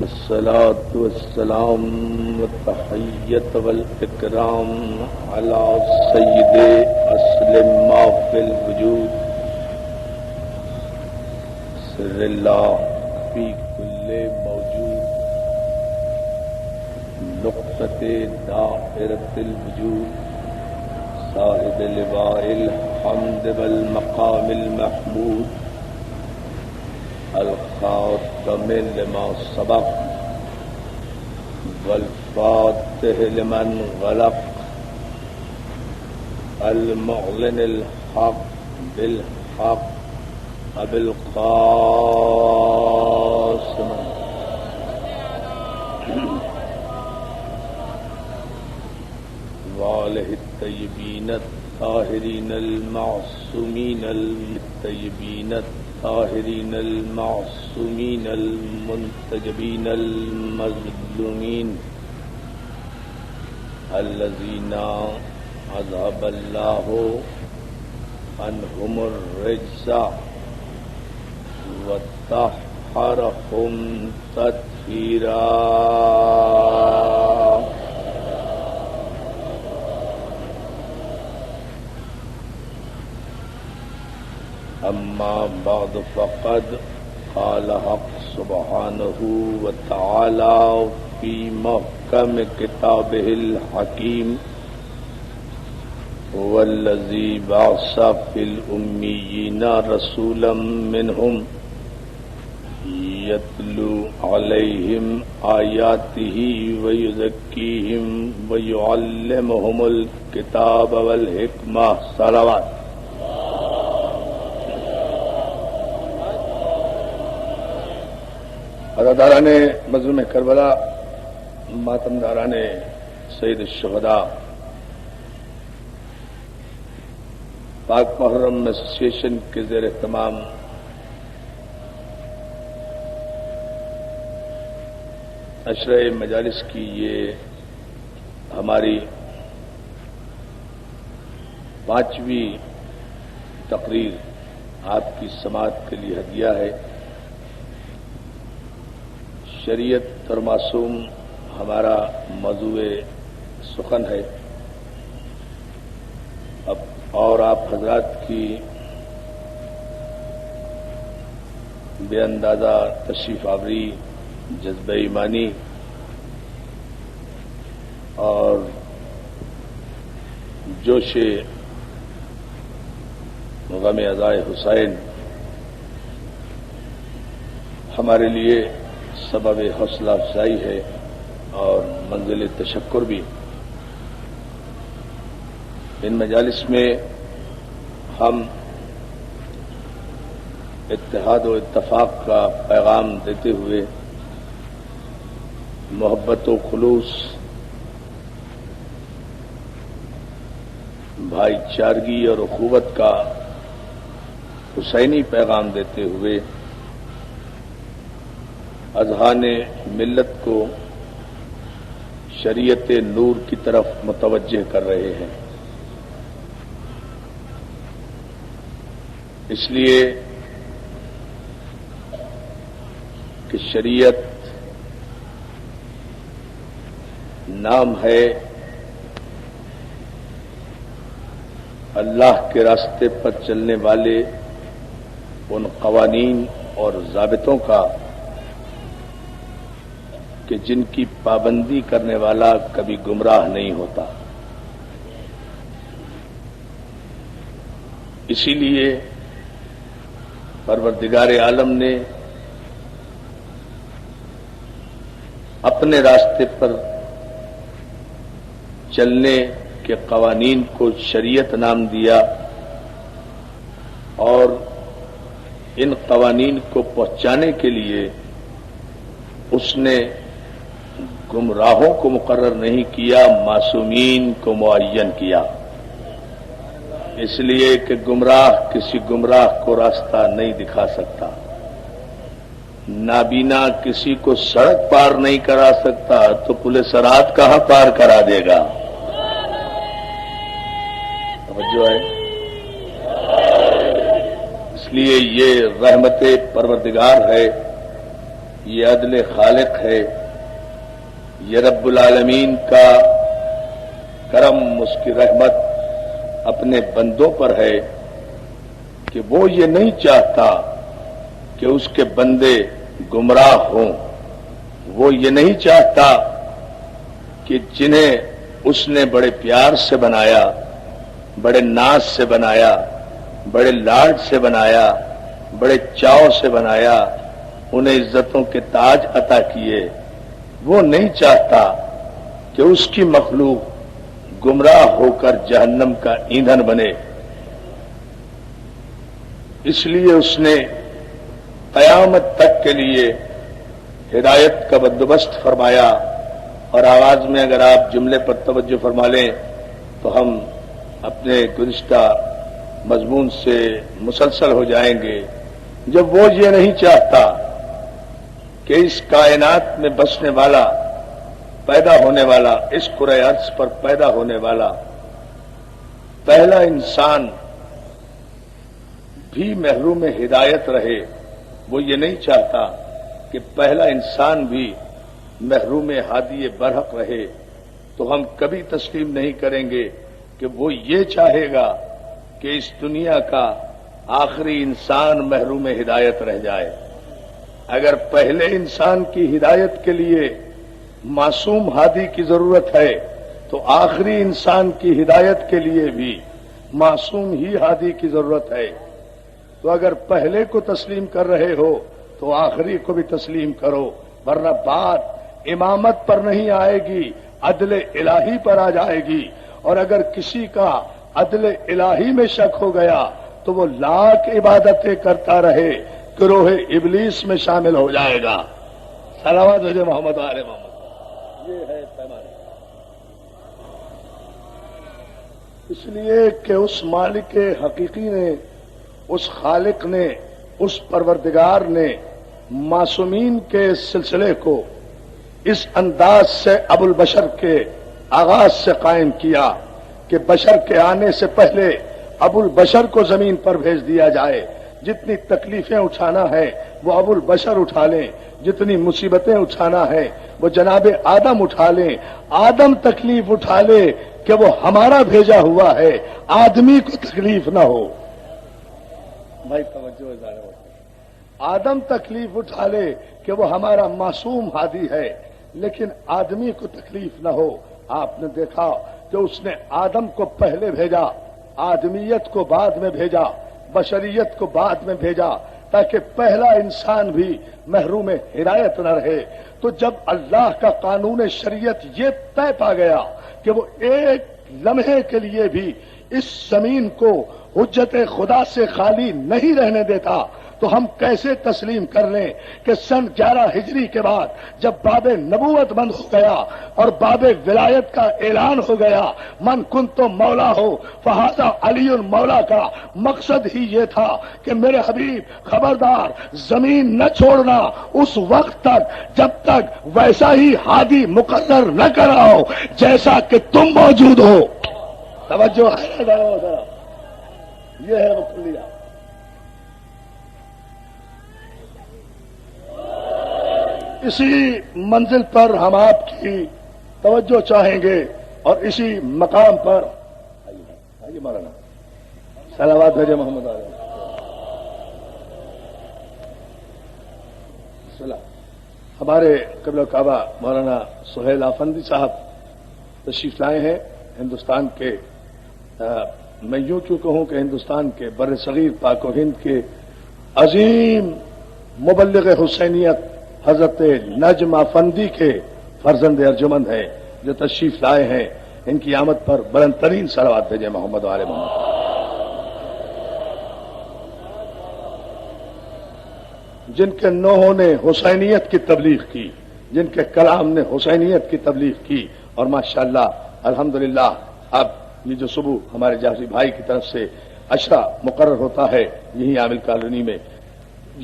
الصلاة والسلام والتحية والإكرام على سيد أسلم ما في الوجود سر الله في كل موجود نقطة دائرة الوجود صاحب لواء الحمد والمقام المحمود الخاتم لما سبق والفاتح لمن غلق المعلن الحق بالحق أبي القاسم وآله الطيبين الطاهرين المعصومين الطيبين الطاهرين المعصومين المنتجبين المظلومين الذين أذهب الله عنهم الرجس وطهرهم تطهيرا. أما بعد فقد قال حق سبحانه وتعالى في محكم كتابه الحكيم هو الذي بعث في الأميين رسولا منهم يتلو عليهم آياته ويزكيهم ويعلمهم الكتاب والحكمة. صلوات. عزاداران مظلوم کربلا، ماتمداران سید الشہداء، پاک محرم ایسوسی ایشن کے زیر اہتمام عشرہ مجالس کی یہ ہماری 5ویں تقریر آپ کی سماعت کے لیے ہدیہ ہے. شریعت اور معصوم ہمارا موضوع سخن ہے. اب اور آپ حضرات کی بے اندازہ تشریف آوری، جذبہ ایمانی اور جوش غم عزائے حسین ہمارے لیے سبب حوصلہ افزائی ہے اور منزل تشکر بھی. ان مجالس میں ہم اتحاد و اتفاق کا پیغام دیتے ہوئے محبت و خلوص، بھائی چارگی اور اخوت کا حسینی پیغام دیتے ہوئے اذہان ملت کو شریعت نور کی طرف متوجہ کر رہے ہیں. اس لیے کہ شریعت نام ہے اللہ کے راستے پر چلنے والے ان قوانین اور ضابطوں کا کہ جن کی پابندی کرنے والا کبھی گمراہ نہیں ہوتا. اسی لیے پروردگار عالم نے اپنے راستے پر چلنے کے قوانین کو شریعت نام دیا اور ان قوانین کو پہنچانے کے لیے اس نے گمراہوں کو مقرر نہیں کیا، معصومین کو معین کیا. اس لیے کہ گمراہ کسی گمراہ کو راستہ نہیں دکھا سکتا، نابینا کسی کو سڑک پار نہیں کرا سکتا تو پل صراط کہاں پار کرا دے گا. توجہ ہے. اس لیے یہ رحمت پروردگار ہے یہ عدل خالق ہے، یہ رب العالمین کا کرم، اس کی رحمت اپنے بندوں پر ہے کہ وہ یہ نہیں چاہتا کہ اس کے بندے گمراہ ہوں، وہ یہ نہیں چاہتا کہ جنہیں اس نے بڑے پیار سے بنایا، بڑے ناز سے بنایا، بڑے لاڈ سے بنایا، بڑے چاؤ سے بنایا، انہیں عزتوں کے تاج عطا کیے، وہ نہیں چاہتا کہ اس کی مخلوق گمراہ ہو کر جہنم کا ایندھن بنے۔ اس لیے اس نے قیامت تک کے لیے ہدایت کا بندوبست فرمایا۔ اور آغاز میں اگر آپ جملے پر توجہ فرما لیں تو ہم اپنے گزشتہ مضمون سے مسلسل ہو جائیں گے۔ جب وہ یہ نہیں چاہتا کہ اس کائنات میں بسنے والا، پیدا ہونے والا، اس کرۂ ارض پر پیدا ہونے والا پہلا انسان بھی محروم ہدایت رہے، وہ یہ نہیں چاہتا کہ پہلا انسان بھی محروم ہادی برحق رہے، تو ہم کبھی تسلیم نہیں کریں گے کہ وہ یہ چاہے گا کہ اس دنیا کا آخری انسان محروم ہدایت رہ جائے۔ اگر پہلے انسان کی ہدایت کے لیے معصوم ہادی کی ضرورت ہے تو آخری انسان کی ہدایت کے لیے بھی معصوم ہی ہادی کی ضرورت ہے۔ تو اگر پہلے کو تسلیم کر رہے ہو تو آخری کو بھی تسلیم کرو، ورنہ بات امامت پر نہیں آئے گی، عدل الہی پر آ جائے گی۔ اور اگر کسی کا عدل الہی میں شک ہو گیا تو وہ لاکھ عبادتیں کرتا رہے، گروہ ابلیس میں شامل ہو جائے گا۔ صلوات علی محمد و آل محمد، یہ ہے پیمانہ۔ اس لیے کہ اس مالک حقیقی نے، اس خالق نے، اس پروردگار نے معصومین کے سلسلے کو اس انداز سے ابو البشر کے آغاز سے قائم کیا کہ بشر کے آنے سے پہلے ابو البشر کو زمین پر بھیج دیا جائے۔ جتنی تکلیفیں اٹھانا ہے وہ ابو البشر اٹھا لیں، جتنی مصیبتیں اٹھانا ہے وہ جناب آدم اٹھا لیں۔ آدم تکلیف اٹھا لے کہ وہ ہمارا بھیجا ہوا ہے، آدمی کو تکلیف نہ ہو۔ بھائی توجہ ادارہ ہوتا ہے، آدم تکلیف اٹھا لے کہ وہ ہمارا معصوم ہادی ہے، لیکن آدمی کو تکلیف نہ ہو۔ آپ نے دیکھا کہ اس نے آدم کو پہلے بھیجا، آدمیت کو بعد میں بھیجا، بشریت کو بعد میں بھیجا، تاکہ پہلا انسان بھی محروم ہدایت نہ رہے۔ تو جب اللہ کا قانون شریعت یہ طے پا گیا کہ وہ ایک لمحے کے لیے بھی اس زمین کو حجت خدا سے خالی نہیں رہنے دیتا، تو ہم کیسے تسلیم کر لیں کہ سن 11 ہجری کے بعد جب باب نبوت بند ہو گیا اور باب ولایت کا اعلان ہو گیا، من کنت مولا ہو فہذا علی مولا کا مقصد ہی یہ تھا کہ میرے حبیب خبردار زمین نہ چھوڑنا اس وقت تک جب تک ویسا ہی ہادی مقرر نہ کراؤ جیسا کہ تم موجود ہو۔ توجہ ہے ذرا، یہ ہے وہ کلیہ۔ اسی منزل پر ہم آپ کی توجہ چاہیں گے اور اسی مقام پر آئیے مولانا صلوات بھیجے محمد علیہ السلام۔ ہمارے قبلہ کعبہ مولانا سہیل آفندی صاحب تشریف لائے ہیں۔ ہندوستان کے میں یوں کیوں کہوں کہ ہندوستان کے بر صغیر پاک و ہند کے عظیم مبلغ حسینیت حضرت نجم آفندی کے فرزند ارجمند ہیں جو تشریف لائے ہیں۔ ان کی آمد پر بلند ترین صلوات بھیجے محمد و آل محمد۔ جن کے نوحوں نے حسینیت کی تبلیغ کی، جن کے کلام نے حسینیت کی تبلیغ کی، اور ماشاءاللہ الحمدللہ اب یہ جو صبح ہمارے جعفری بھائی کی طرف سے عشرہ مقرر ہوتا ہے یہی عامل کالونی میں،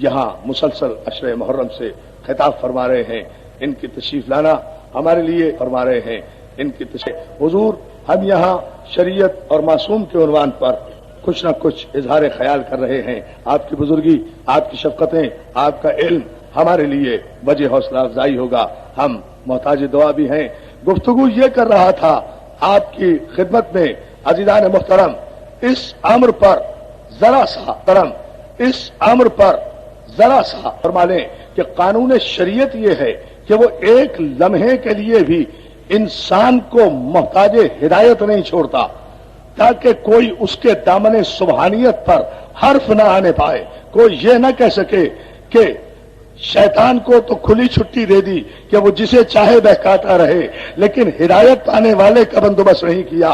یہاں مسلسل عشرہ محرم سے خطاب فرما رہے ہیں۔ ان کی تشریف لانا ہمارے لیے فرما رہے ہیں۔ ان کی تشریف حضور، ہم یہاں شریعت اور معصوم کے عنوان پر کچھ نہ کچھ اظہار خیال کر رہے ہیں۔ آپ کی بزرگی، آپ کی شفقتیں، آپ کا علم، ہمارے لیے وجہ حوصلہ افزائی ہوگا. ہم محتاج دعا بھی ہیں. گفتگو یہ کر رہا تھا آپ کی خدمت میں عزیزان محترم، اس امر پر ذرا سا فرما لیں کہ قانون شریعت یہ ہے کہ وہ ایک لمحے کے لیے بھی انسان کو محتاج ہدایت نہیں چھوڑتا، تاکہ کوئی اس کے دامن سبحانیت پر حرف نہ آنے پائے، کوئی یہ نہ کہہ سکے کہ شیطان کو تو کھلی چھٹی دے دی کہ وہ جسے چاہے بہکاتا رہے، لیکن ہدایت پانے والے کا بندوبست نہیں کیا.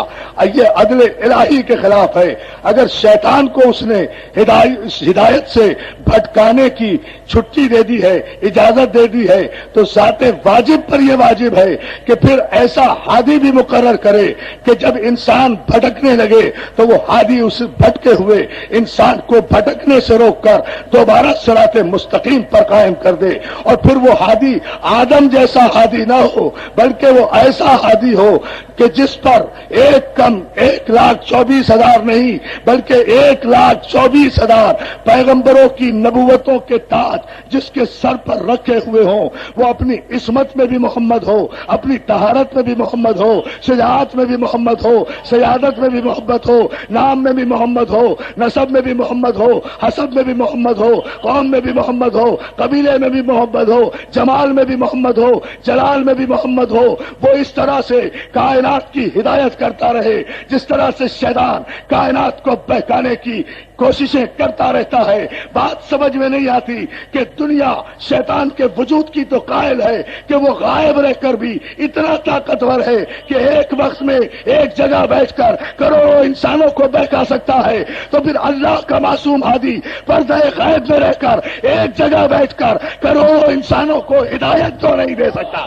یہ عدل الہی کے خلاف ہے. اگر شیطان کو اس نے ہدایت سے بھٹکانے کی چھٹی دے دی ہے، اجازت دے دی ہے، تو ذات واجب پر یہ واجب ہے کہ پھر ایسا ہادی بھی مقرر کرے کہ جب انسان بھٹکنے لگے تو وہ ہادی اس بھٹکے ہوئے انسان کو بھٹکنے سے روک کر دوبارہ صراط مستقیم پر قائم کر دے. اور پھر وہ ہادی آدم جیسا ہادی نہ ہو، بلکہ وہ ایسا ہادی ہو کہ جس پر 1,24,000 نہیں بلکہ 1,24,000 پیغمبروں کی نبوتوں کے تاج جس کے سر پر رکھے ہوئے ہوں، وہ اپنی عصمت میں بھی محمد ہو، اپنی طہارت میں بھی محمد ہو، شجاعت میں بھی محمد ہو، سیادت میں بھی محمد ہو، نام میں بھی محمد ہو، نسب میں بھی محمد ہو، حسب میں بھی محمد ہو، قوم میں بھی محمد ہو، قبیلے میں بھی محمد ہو، جمال میں بھی محمد ہو، جلال میں بھی محمد ہو. وہ اس طرح سے کائنات کی ہدایت کرتا رہے جس طرح سے شیطان کائنات کو بہکانے کی کوششیں کرتا رہتا ہے. بات سمجھ میں نہیں آتی کہ دنیا شیطان کے وجود کی تو قائل ہے کہ وہ غائب رہ کر بھی اتنا طاقتور ہے کہ ایک وقت میں ایک جگہ بیٹھ کر کروڑوں انسانوں کو بہکا سکتا ہے. تو پھر اللہ کا معصوم ہادی پردہ غیب میں رہ کر ایک جگہ بیٹھ کر کروڑوں انسانوں کو ہدایت تو نہیں دے سکتا.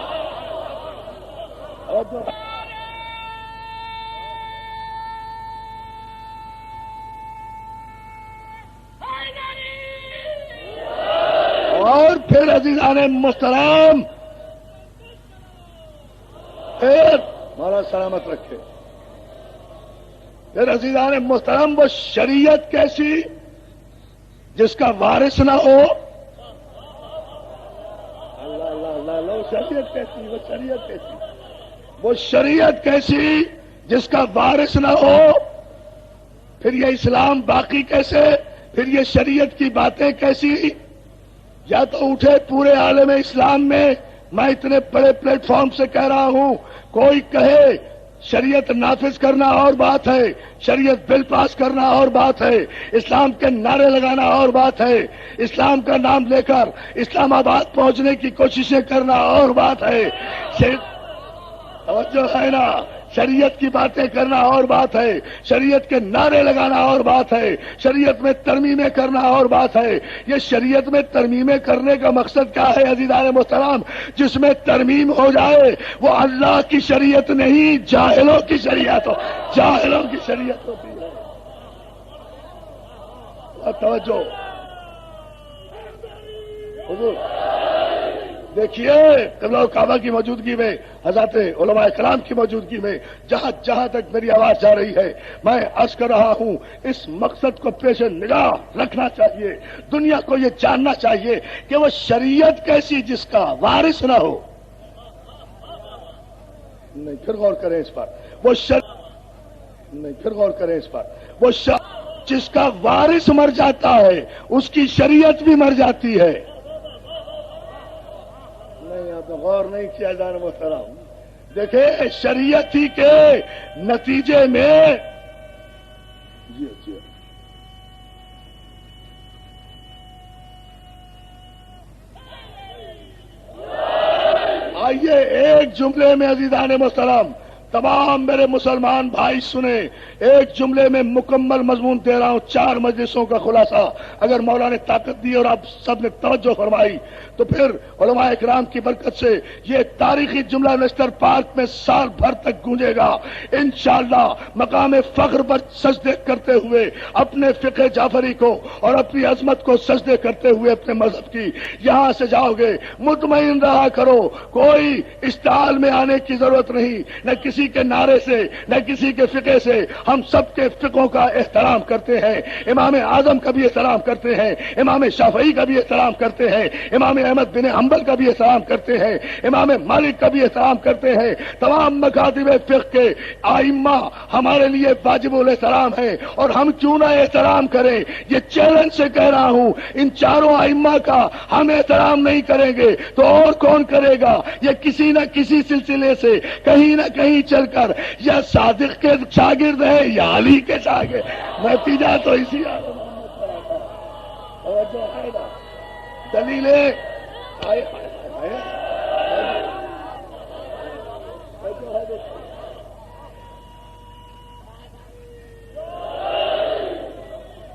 اور پھر عزیزان محترم، مولا سلامت رکھے، پھر عزیزان محترم وہ شریعت کیسی جس کا وارث نہ ہو. اللہ اللہ اللہ اللہ، شریعت کیسی، وہ شریعت کیسی جس کا وارث نہ ہو. پھر یہ اسلام باقی کیسے، پھر یہ شریعت کی باتیں کیسی. یا تو اٹھے پورے عالم اسلام میں، میں اتنے بڑے پلیٹ فارم سے کہہ رہا ہوں، کوئی کہے شریعت نافذ کرنا اور بات ہے، شریعت بل پاس کرنا اور بات ہے، اسلام کے نعرے لگانا اور بات ہے، اسلام کا نام لے کر اسلام آباد پہنچنے کی کوششیں کرنا اور بات ہے، توجہ ہے نا، شریعت کی باتیں کرنا اور بات ہے، شریعت کے نعرے لگانا اور بات ہے، شریعت میں ترمیمیں کرنا اور بات ہے. یہ شریعت میں ترمیمیں کرنے کا مقصد کیا ہے عزیزان محترم؟ جس میں ترمیم ہو جائے وہ اللہ کی شریعت نہیں، جاہلوں کی شریعت ہو، جاہلوں کی شریعت ہوتی ہے. توجہ حضور دیکھیے، قبلہ کعبہ کی موجودگی میں، حضرات علماء کرام کی موجودگی میں، جہاں تک میری آواز جا رہی ہے، میں عرض کر رہا ہوں، اس مقصد کو پیش نگاہ رکھنا چاہیے. دنیا کو یہ جاننا چاہیے کہ وہ شریعت کیسی جس کا وارث نہ ہو. نہیں، پھر غور کریں اس پر. وہ جس کا وارث مر جاتا ہے اس کی شریعت بھی مر جاتی ہے. تو غور نہیں کیا جانا محترم. دیکھیں شریعت ہی کے نتیجے میں آئیے ایک جملے میں عزیزان محترم تمام میرے مسلمان بھائی سنیں، ایک جملے میں مکمل مضمون دے رہا ہوں، 4 مجلسوں کا خلاصہ. اگر مولا نے طاقت دی اور آپ سب نے توجہ فرمائی تو پھر علماء اکرام کی برکت سے یہ تاریخی جملہ نشتر پارک میں سال بھر تک گونجے گا انشاءاللہ. مقام فخر پر سجدے کرتے ہوئے اپنے فقہ جعفری کو اور اپنی عظمت کو سجدے کرتے ہوئے اپنے مذہب کی یہاں سے جاؤ گے. مطمئن رہا کرو، کوئی اشتعال میں آنے کی ضرورت نہیں، نہ کسی کسی کے نعرے سے نہ کسی کے فقہ سے، ہم سب کے فقوں کا احترام کرتے ہیں، امام اعظم کا بھی احترام کرتے ہیں، امام شافعی کا بھی احترام کرتے ہیں، امام احمد بن حنبل کا بھی احترام کرتے ہیں، امام مالک کا بھی احترام کرتے ہیں، تمام مکاتب فقہ کے ائمہ ہمارے لیے واجب الاحترام ہے، اور ہم کیوں نہ احترام کریں؟ یہ چیلنج سے کہہ رہا ہوں، ان چاروں ائمہ کا ہم احترام نہیں کریں گے تو اور کون کرے گا؟ یہ کسی نہ کسی سلسلے سے کہیں نہ کہیں چل کر یا صادق کے شاگرد ہے یا علی کے شاگرد، نتیجہ تو اسی دلیلیں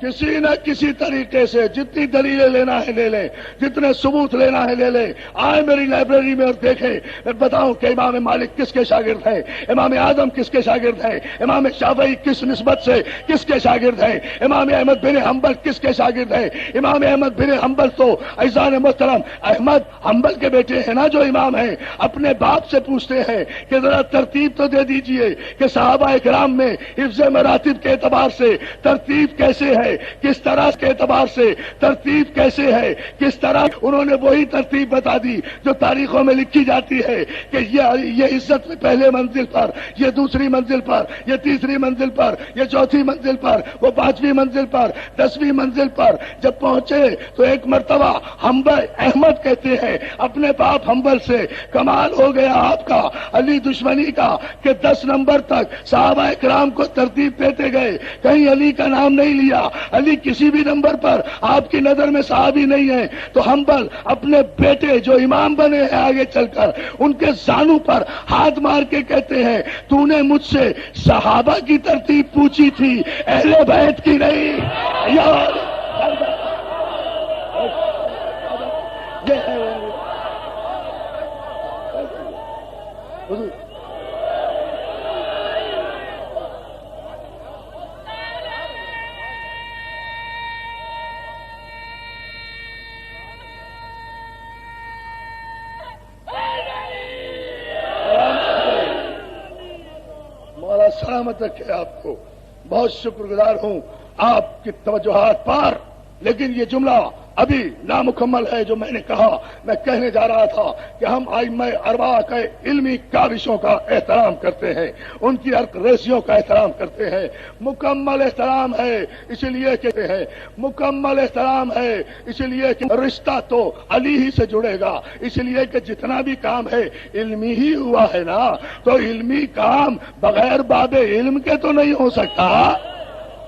کسی نہ کسی طریقے سے جتنی دلیلیں لینا ہے لے لیں، جتنے ثبوت لینا ہے لے لیں، آئے میری لائبریری میں اور دیکھیں، میں بتاؤں کہ امام مالک کس کے شاگرد ہیں، امام اعظم کس کے شاگرد ہیں، امام شافعی کس نسبت سے کس کے شاگرد ہیں، امام احمد بن حنبل کس کے شاگرد ہیں۔ امام احمد بن حنبل تو عزیزان محترم احمد حنبل کے بیٹے ہیں نا جو امام ہیں، اپنے باپ سے پوچھتے ہیں کہ ذرا ترتیب تو دے دیجئے کہ صحابہ اکرام میں حفظ مراتب کے اعتبار سے ترتیب کیسے ہے، کس طرح کے اعتبار سے ترتیب کیسے ہے، کس طرح انہوں نے وہی ترتیب بتا دی جو تاریخوں میں لکھی جاتی ہے کہ یہ عزت میں پہلے منزل پر، یہ دوسری منزل پر، یہ تیسری منزل پر، یہ چوتھی منزل پر، وہ پانچویں منزل پر، 10ویں منزل پر جب پہنچے تو ایک مرتبہ حنبل احمد کہتے ہیں اپنے باپ حنبل سے، کمال ہو گیا آپ کا علی دشمنی کا کہ 10 نمبر تک صحابہ اکرام کو ترتیب دیتے گئے، کہیں علی کا نام نہیں لیا، علی کسی بھی نمبر پر آپ کی نظر میں صحابی نہیں ہے۔ تو حنبل اپنے بیٹے جو امام بنے ہیں آگے چل کر ان کے زانو پر ہاتھ مار کے کہتے ہیں تو نے مجھ سے صحابہ کی ترتیب پوچھی تھی، اہل بیت کی نہیں۔ یار یہ ہے حضور سلامت رکھے آپ کو، بہت شکر گزار ہوں آپ کی توجہات پر، لیکن یہ جملہ ابھی نامکمل ہے جو میں نے کہا۔ میں کہنے جا رہا تھا کہ ہم ائمہ اربعہ کے علمی کاوشوں کا احترام کرتے ہیں، ان کی ریسیوں کا احترام کرتے ہیں، مکمل احترام ہے اس لیے کہتے ہیں، مکمل احترام ہے اس لیے کہ رشتہ تو علی ہی سے جڑے گا، اس لیے کہ جتنا بھی کام ہے علمی ہی ہوا ہے نا، تو علمی کام بغیر باب علم کے تو نہیں ہو سکتا۔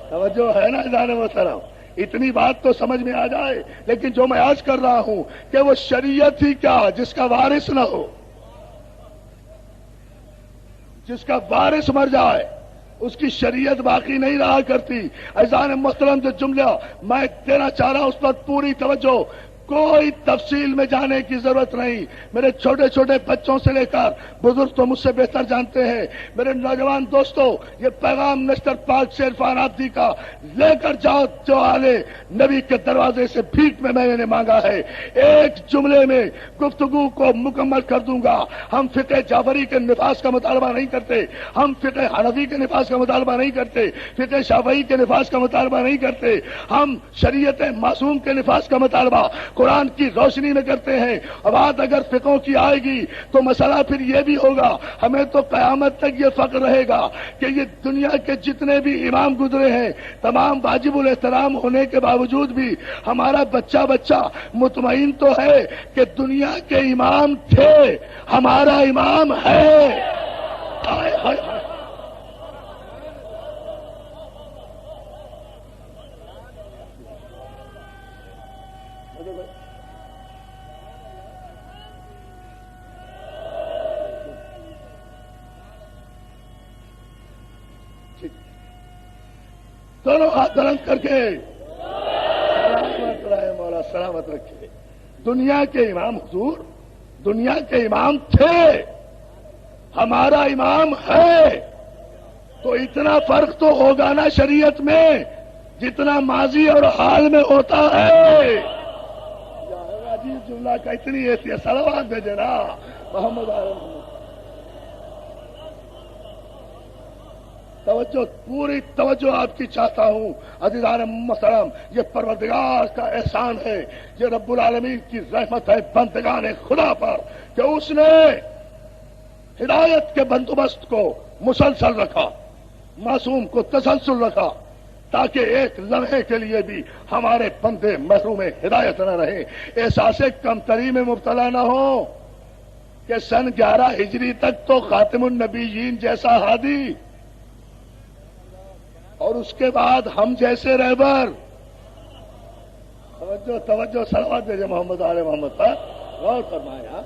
توجہ ہے نا جانے محترم؟ اتنی بات تو سمجھ میں آ جائے، لیکن جو میں آج کر رہا ہوں کہ وہ شریعت ہی کیا جس کا وارث نہ ہو، جس کا وارث مر جائے اس کی شریعت باقی نہیں رہا کرتی۔ عزیزان محترم جو جملہ میں دینا چاہ رہا ہوں اس پر پوری توجہ، کوئی تفصیل میں جانے کی ضرورت نہیں۔ میرے چھوٹے چھوٹے بچوں سے لے کر بزرگ تو مجھ سے بہتر جانتے ہیں، میرے نوجوان دوستوں یہ پیغام نشتر پاک سے عرفان آبدی کا لے کر جاؤ جو آلے نبی کے دروازے سے بھیک میں نے مانگا ہے۔ ایک جملے میں گفتگو کو مکمل کر دوں گا۔ ہم فقہ جعفری کے نفاذ کا مطالبہ نہیں کرتے، ہم فقہ حنفی کے نفاذ کا مطالبہ نہیں کرتے، فقہ شافعی کے نفاذ کا مطالبہ نہیں کرتے، ہم شریعت معصوم کے نفاذ کا مطالبہ قرآن کی روشنی میں کرتے ہیں۔ اب بات اگر فقہوں کی آئے گی تو مسئلہ پھر یہ بھی ہوگا، ہمیں تو قیامت تک یہ فخر رہے گا کہ یہ دنیا کے جتنے بھی امام گزرے ہیں تمام واجب الاحترام ہونے کے باوجود بھی ہمارا بچہ مطمئن تو ہے کہ دنیا کے امام تھے، ہمارا امام ہے۔ ہائے ہائے ہائے دونوں ہاتھ بلند کر کے سلامت رہے مولا، سلامت رکھے۔ دنیا کے امام حضور دنیا کے امام تھے، ہمارا امام ہے، تو اتنا فرق تو ہوگا نا شریعت میں جتنا ماضی اور حال میں ہوتا ہے۔ عجیب جملہ کا اتنی حیثیت، صلوات بھیجے نا محمد توجہ، پوری توجہ آپ کی چاہتا ہوں عزیزان محترم، یہ پروردگار کا احسان ہے، یہ رب العالمین کی رحمت ہے بندگان خدا پر کہ اس نے ہدایت کے بندوبست کو مسلسل رکھا، معصوم کو تسلسل رکھا، تاکہ ایک لمحے کے لیے بھی ہمارے بندے محروم ہدایت نہ رہے، احساس کمتری میں مبتلا نہ ہو کہ سن 11 ہجری تک تو خاتم النبیین جیسا ہادی اور اس کے بعد ہم جیسے رہبر، توجہ توجہ، صلوات دیجیے محمد آل محمد پر، غور فرمایا،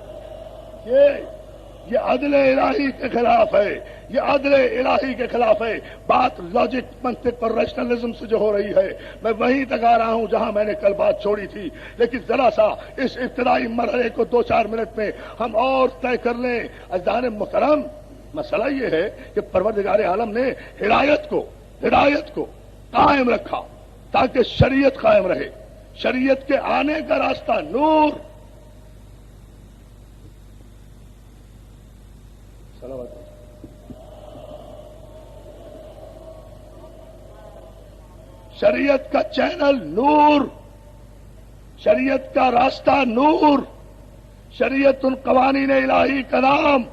یہ عدل الہی کے خلاف ہے، یہ عدل الہی کے خلاف ہے۔ بات لاجک، منطق اور ریشنلزم سے جو ہو رہی ہے، میں وہیں تک آ رہا ہوں جہاں میں نے کل بات چھوڑی تھی، لیکن ذرا سا اس ابتدائی مرحلے کو 2-4 منٹ میں ہم اور طے کر لیں۔ عزیزان محترم، مسئلہ یہ ہے کہ پروردگار عالم نے ہدایت کو قائم رکھا تاکہ شریعت قائم رہے، شریعت کے آنے کا راستہ نور، شریعت کا چینل نور، شریعت کا راستہ نور، شریعت ان قوانین الہی کا نام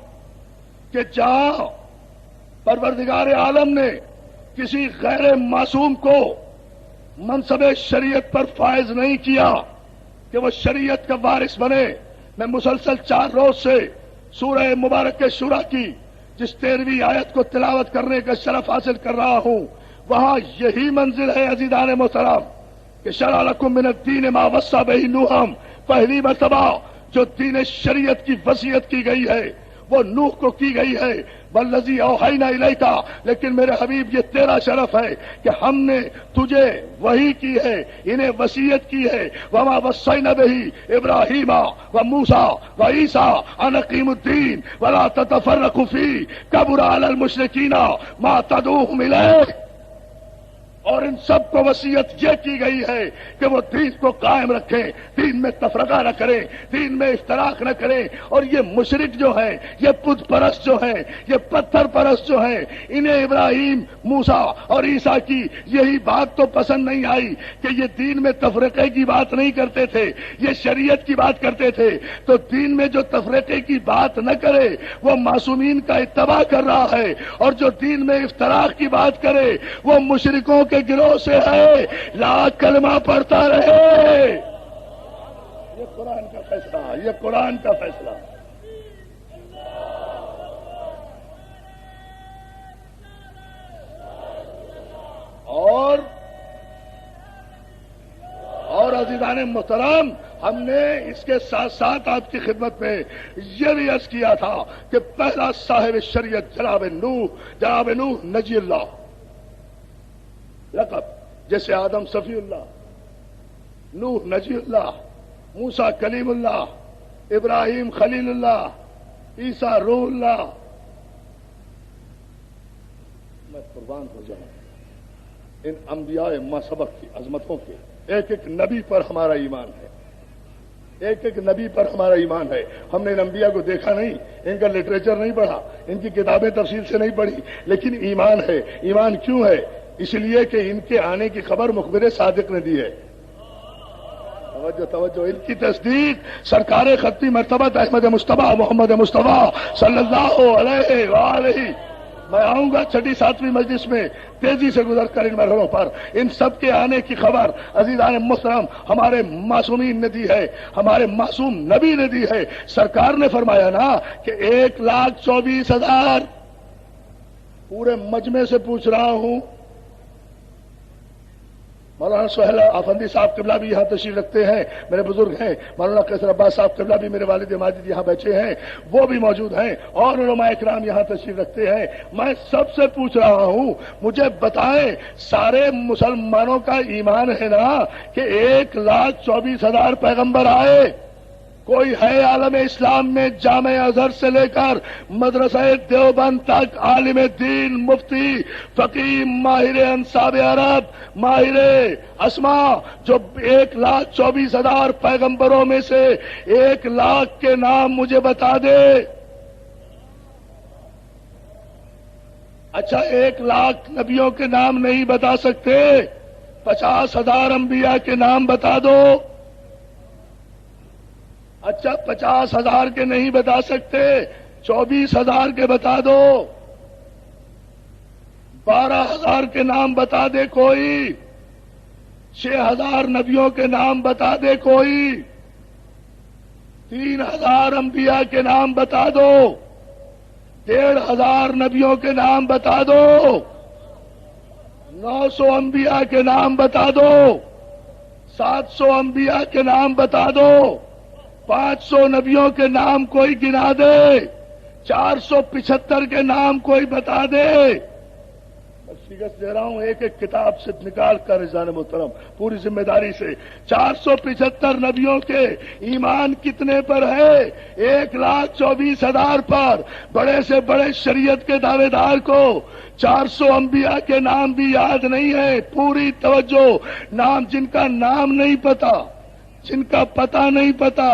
کہ جہاں پروردگار عالم نے کسی غیر معصوم کو منصب شریعت پر فائز نہیں کیا کہ وہ شریعت کا وارث بنے۔ میں مسلسل 4 روز سے سورہ مبارک شورا کی جس 13ویں آیت کو تلاوت کرنے کا شرف حاصل کر رہا ہوں، وہاں یہی منزل ہے عزیزان محترم کہ شرع لکم من الدین ما وصی بہ نوحا، پہلی مرتبہ جو دین شریعت کی وصیت کی گئی ہے وہ نوح کو کی گئی ہے، والذی اوحینا الیک، لیکن میرے حبیب یہ تیرا شرف ہے کہ ہم نے تجھے وحی کی ہے، انہیں وصیت کی ہے، وما وصینا بہ ابراہیم وموسیٰ وعیسیٰ ان اقیموا الدین ولا تتفرقوا فیہ کبر علی المشرکین ما تدعوہم الیہ، اور ان سب کو وصیت یہ کی گئی ہے کہ وہ دین کو قائم رکھیں، دین میں تفرقہ نہ کریں، دین میں افتراق نہ کریں۔ اور یہ مشرک جو ہیں، یہ بت پرست جو ہیں، یہ پتھر پرست جو ہیں، انہیں ابراہیم، موسیٰ اور عیسیٰ کی یہی بات تو پسند نہیں آئی کہ یہ دین میں تفرقے کی بات نہیں کرتے تھے، یہ شریعت کی بات کرتے تھے۔ تو دین میں جو تفرقے کی بات نہ کرے وہ معصومین کا اتباع کر رہا ہے، اور جو دین میں افتراق کی بات کرے وہ مشرکوں کے گروہ سے ہے، لا کلمہ پڑھتا رہے۔ یہ قرآن کا فیصلہ، یہ قرآن کا فیصلہ۔ اور عزیزان محترم، ہم نے اس کے ساتھ ساتھ آپ کی خدمت میں یہ بھی عرض کیا تھا کہ پہلا صاحب شریعت جناب نوح نجی اللہ لقب، جیسے آدم صفی اللہ، نوح نجی اللہ، موسیٰ کلیم اللہ، ابراہیم خلیل اللہ، عیسیٰ روح اللہ۔ میں قربان ہو جاؤں ان انبیاء ما سبق کی عظمتوں کے، ایک ایک نبی پر ہمارا ایمان ہے، ایک ایک نبی پر ہمارا ایمان ہے۔ ہم نے ان انبیاء کو دیکھا نہیں، ان کا لٹریچر نہیں پڑھا، ان کی کتابیں تفصیل سے نہیں پڑھی، لیکن ایمان ہے۔ ایمان کیوں ہے؟ اس لیے کہ ان کے آنے کی خبر مخبر صادق نے دی ہے۔ توجہ، ان کی تصدیق سرکار ختمی مرتبہ احمد مصطفیٰ محمد مصطفیٰ صلی اللہ علیہ وآلہ۔ میں آؤں گا 6 7ویں مجلس میں تیزی سے گزر کر ان مرحلوں پر۔ ان سب کے آنے کی خبر عزیزان محترم ہمارے معصومین نے دی ہے، ہمارے معصوم نبی نے دی ہے۔ سرکار نے فرمایا نا کہ 1,24,000، پورے مجمع سے پوچھ رہا ہوں، مولانا سہیل آفندی صاحب قبلہ بھی یہاں تشریف رکھتے ہیں، میرے بزرگ ہیں، مولانا قیصر عباس صاحب قبلہ بھی میرے والد ماجد یہاں بیٹھے ہیں، وہ بھی موجود ہیں، اور علماء اکرام یہاں تشریف رکھتے ہیں۔ میں سب سے پوچھ رہا ہوں، مجھے بتائیں سارے مسلمانوں کا ایمان ہے نا کہ 1,24,000 پیغمبر آئے؟ کوئی ہے عالم اسلام میں جامع ازہر سے لے کر مدرسہ دیوبند تک عالم دین، مفتی، فقیہ، ماہر انساب عرب، ماہر اسماء، جو 1,24,000 پیغمبروں میں سے 1,00,000 کے نام مجھے بتا دے؟ اچھا 1,00,000 نبیوں کے نام نہیں بتا سکتے، 50,000 انبیاء کے نام بتا دو۔ اچھا 50,000 کے نہیں بتا سکتے، 24,000 کے بتا دو۔ 12,000 کے نام بتا دے کوئی، 6,000 نبیوں کے نام بتا دے کوئی، 3,000 انبیاء کے نام بتا دو، 1,500 نبیوں کے نام بتا دو، 900 انبیاء کے نام بتا دو، 700 انبیاء کے نام بتا دو، 500 نبیوں کے نام کوئی گنا دے، 475 کے نام کوئی بتا دے۔ فگرس دے رہا ہوں ایک ایک کتاب سے نکال کر عزیزان محترم پوری ذمہ داری سے۔ 475 نبیوں کے ایمان کتنے پر ہے؟ 1,24,000 پر۔ بڑے سے بڑے شریعت کے دعوے دار کو 400 انبیاء کے نام بھی یاد نہیں ہے۔ پوری توجہ، نام جن کا نام نہیں پتا، جن کا پتہ نہیں پتا،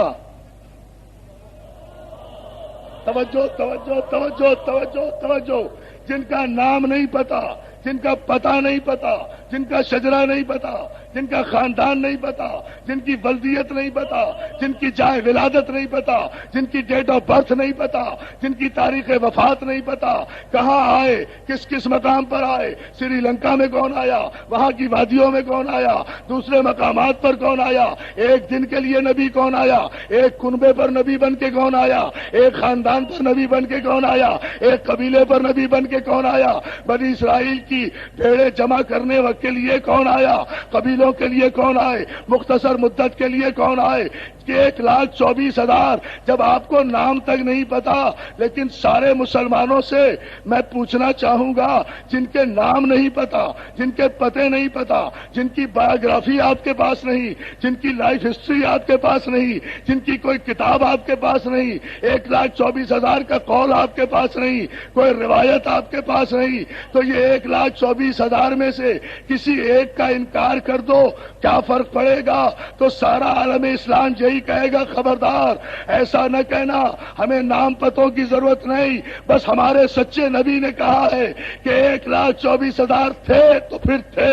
توجہ توجہ توجہ توجہ توجہ، جن کا نام نہیں پتا، جن کا پتہ نہیں پتا، جن کا شجرہ نہیں پتا، جن کا خاندان نہیں پتا، جن کی ولدیت نہیں پتا، جن کی جائے ولادت نہیں پتا، جن کی ڈیٹ آف برتھ نہیں پتا، جن کی تاریخ وفات نہیں پتا، کہاں آئے، کس کس مقام پر آئے، سری لنکا میں کون آیا، وہاں کی وادیوں میں کون آیا، دوسرے مقامات پر کون آیا، ایک دن کے لیے نبی کون آیا، ایک کنبے پر نبی بن کے کون آیا، ایک خاندان پر نبی بن کے کون آیا، ایک قبیلے پر نبی بن کے کون آیا، بنی اسرائیل کی بھیڑیں جمع کرنے کے لیے کون آیا، قبیلوں کے لیے کون آئے، مختصر مدت کے لیے کون آئے۔ 1,24,000 جب آپ کو نام تک نہیں پتا، لیکن سارے مسلمانوں سے میں پوچھنا چاہوں گا جن کے نام نہیں پتا، جن کے پتے نہیں پتا، جن کی بایوگرافی آپ کے پاس نہیں، جن کی لائف ہسٹری آپ کے پاس نہیں، جن کی کوئی کتاب آپ کے پاس نہیں، 1,24,000 کا قول آپ کے پاس نہیں، کوئی روایت آپ کے پاس نہیں، تو یہ 1,24,000 میں سے کسی ایک کا انکار کر دو، کیا فرق پڑے گا؟ تو سارا عالم اسلام یہی کہے گا خبردار، ایسا نہ کہنا، ہمیں نام پتوں کی ضرورت نہیں، بس ہمارے سچے نبی نے کہا ہے کہ 1,24,000 تھے تو پھر تھے۔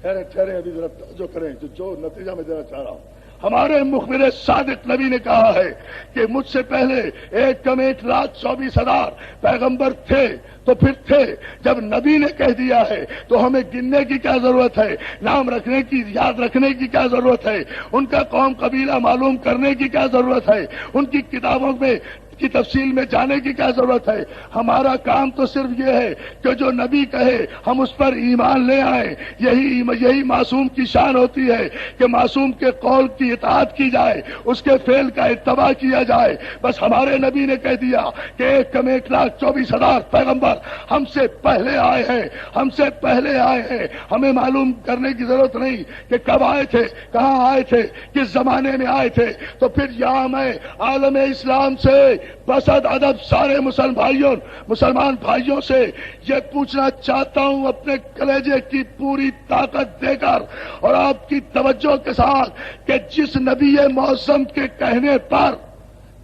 ٹھہرے ابھی ذرا جو کریں جو نتیجہ میں دینا چاہ رہا ہوں، ہمارے مخبر صادق نبی نے کہا ہے کہ مجھ سے پہلے 1,24,000 پیغمبر تھے تو پھر تھے۔ جب نبی نے کہہ دیا ہے تو ہمیں گننے کی کیا ضرورت ہے، نام رکھنے کی، یاد رکھنے کی کیا ضرورت ہے، ان کا قوم قبیلہ معلوم کرنے کی کیا ضرورت ہے، ان کی کتابوں میں کی تفصیل میں جانے کی کیا ضرورت ہے؟ ہمارا کام تو صرف یہ ہے کہ جو نبی کہے ہم اس پر ایمان لے آئیں۔ یہی معصوم کی شان ہوتی ہے کہ معصوم کے قول کی اطاعت کی جائے، اس کے فعل کا اتباع کیا جائے۔ بس ہمارے نبی نے کہہ دیا کہ 1,24,000 پیغمبر ہم سے پہلے آئے ہیں، ہم سے پہلے آئے ہیں، ہمیں معلوم کرنے کی ضرورت نہیں کہ کب آئے تھے، کہاں آئے تھے، کس زمانے میں آئے تھے۔ تو پھر یہاں میں عالم اسلام سے بسد ادب سارے مسلمان بھائیوں سے یہ پوچھنا چاہتا ہوں اپنے کلیجے کی پوری طاقت دے کر اور آپ کی توجہ کے ساتھ کہ جس نبی معظم کے کہنے پر،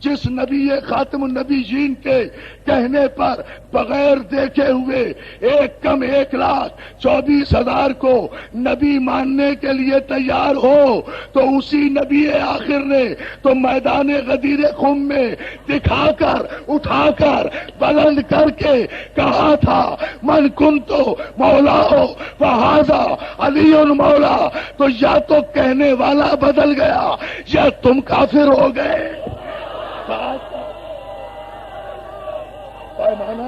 جس نبی خاتم النبیین کے کہنے پر بغیر دیکھے ہوئے 1,24,000 کو نبی ماننے کے لیے تیار ہو، تو اسی نبی آخر نے تو میدان غدیر خم میں دکھا کر، اٹھا کر، بلند کر کے کہا تھا من کنتو مولا ہو فہذا علی مولا۔ تو یا تو کہنے والا بدل گیا یا تم کافر ہو گئے۔ پیمانہ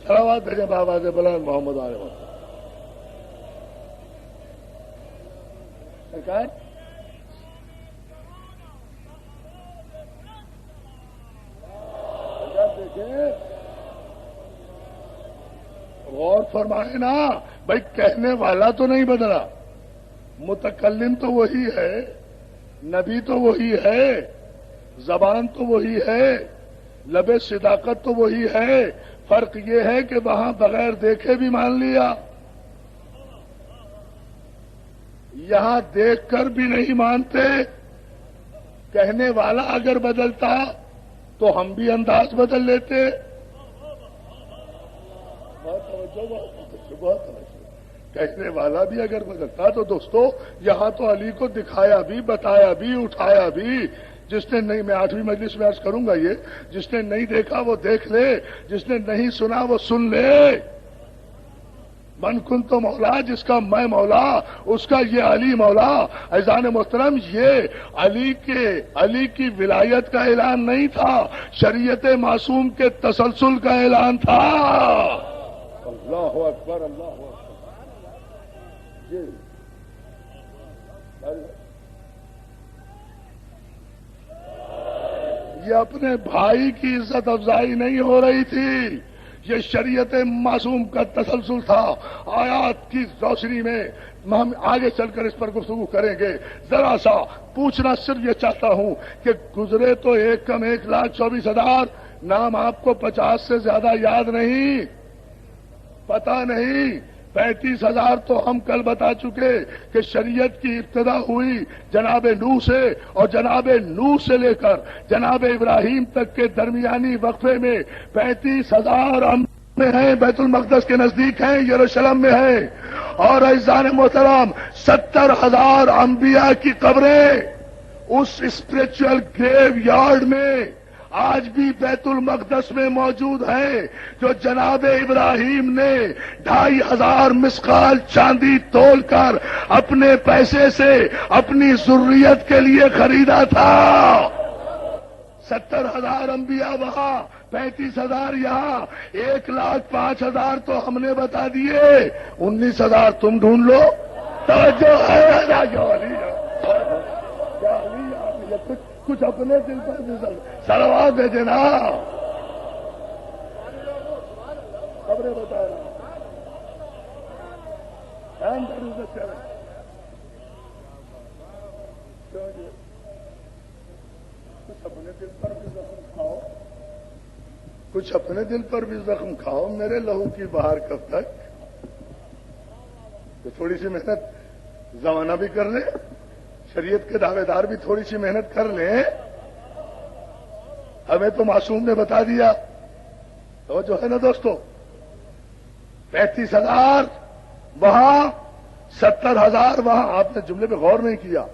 سلامات بھیجیں بابا سے بلند محمد علیہ وسلم۔ سرکار فرمائے نا بھائی کہنے والا تو نہیں بدلا، متکلم تو وہی ہے، نبی تو وہی ہے، زبان تو وہی ہے، لب صداقت تو وہی ہے، فرق یہ ہے کہ وہاں بغیر دیکھے بھی مان لیا، یہاں دیکھ کر بھی نہیں مانتے۔ کہنے والا اگر بدلتا تو ہم بھی انداز بدل لیتے۔ بہت توجہ۔ کہنے والا بھی اگر بدلتا تو دوستو یہاں تو علی کو دکھایا بھی، بتایا بھی، اٹھایا بھی۔ جس نے نہیں، میں 8ویں مجلس میں عرض کروں گا، یہ جس نے نہیں دیکھا وہ دیکھ لے، جس نے نہیں سنا وہ سن لے۔ من کن تو مولا، جس کا میں مولا اس کا یہ علی مولا۔ عزیزان محترم، یہ علی کی ولایت کا اعلان نہیں تھا، شریعت معصوم کے تسلسل کا اعلان تھا۔ اللہ اکبر، اللہ اکبر۔ جی یہ اپنے بھائی کی عزت افزائی نہیں ہو رہی تھی، یہ شریعت معصوم کا تسلسل تھا۔ آیات کی روشنی میں ہم آگے چل کر اس پر گفتگو کریں گے۔ ذرا سا پوچھنا صرف یہ چاہتا ہوں کہ گزرے تو 1,24,000 نام، آپ کو 50 سے زیادہ یاد نہیں، پتہ نہیں۔ 35,000 تو ہم کل بتا چکے کہ شریعت کی ابتدا ہوئی جناب نوح سے، اور جناب نوح سے لے کر جناب ابراہیم تک کے درمیانی وقفے میں 35,000 ہم میں ہیں، بیت المقدس کے نزدیک ہیں، یروشلم میں ہیں۔ اور عزیزان محترم 70,000 انبیاء کی قبریں اس اسپرچل گریو یارڈ میں آج بھی بیت المقدس میں موجود ہے، جو جناب ابراہیم نے 2,500 مسقال چاندی تول کر اپنے پیسے سے اپنی ذریت کے لیے خریدا تھا۔ 70,000 انبیاء وہاں، 35,000 یہاں، 1,05,000 تو ہم نے بتا دیے، 19,000 تم ڈھونڈ لو۔ توجہ ہے جو علی کچھ اپنے دل پر بھی سلوات دے دینا، خبریں بتا رہا کچھ اپنے دل پر بھی زخم کھاؤ، کچھ اپنے دل پر بھی زخم کھاؤ، میرے لہو کی بہار کب تک؟ تو تھوڑی سی محنت زمانہ بھی کر لیں، شریعت کے دعوے دار بھی تھوڑی سی محنت کر لیں۔ ہمیں تو معصوم نے بتا دیا، تو جو ہے نا دوستو، 35,000 وہاں، 70,000 وہاں۔ آپ نے جملے پہ غور نہیں کیا،